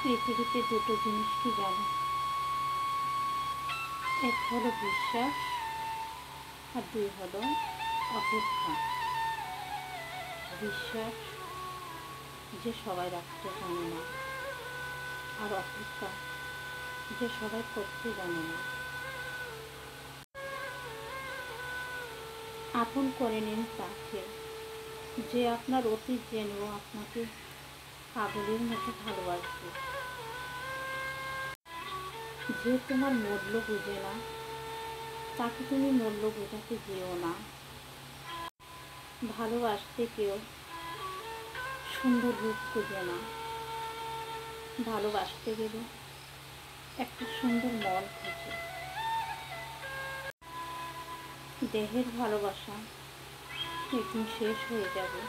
পৃথিবীতে দুটো জিনিস কি জানো? এক হলো বিশ্বাস, আর দুই হলো অপেক্ষা। বিশ্বাস যে সবাই রাখতে জানে না, আর অপেক্ষা যে সবাই করতে জানে না। আপন করে নিন তাকে, যে আপনার অতীত জেনেও আপনাকে পাগলের মতো ভালোবাসবে। যে তোমার মূল্য বুঝে না, তাকে তুমি মূল্য বোঝাতে যেও না। ভালোবাসতে কেউ সুন্দর রূপ খুঁজে না, ভালোবাসতে গেলে একটা সুন্দর মন খুঁজে। দেহের ভালোবাসা একদিন শেষ হয়ে যাবে,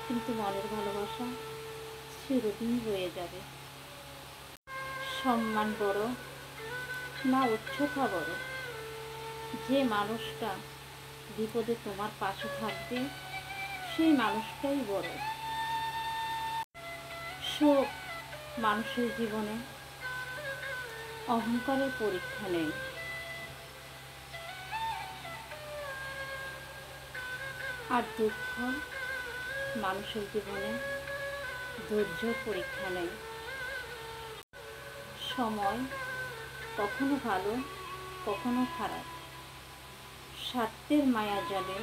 কিন্তু মনের ভালোবাসা চিরদিন রয়ে যাবে। সম্মান বড় না উচ্চতা বড়? যে মানুষটা বিপদে তোমার পাশে থাকবে, সেই মানুষটাই বড়। সুখ মানুষের জীবনে অহংকারের পরীক্ষা নেই, আর দুঃখ মানুষের জীবনে ধৈর্যের পরীক্ষা নেই। সময় কখনো ভালো, কখনো খারাপ। স্বার্থের মায়া জালে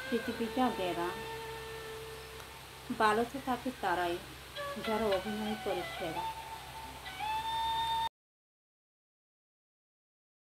পৃথিবীটা ঘেরা। ভালো তো তাকে তারাই যারা অভিনয় করে সেরা।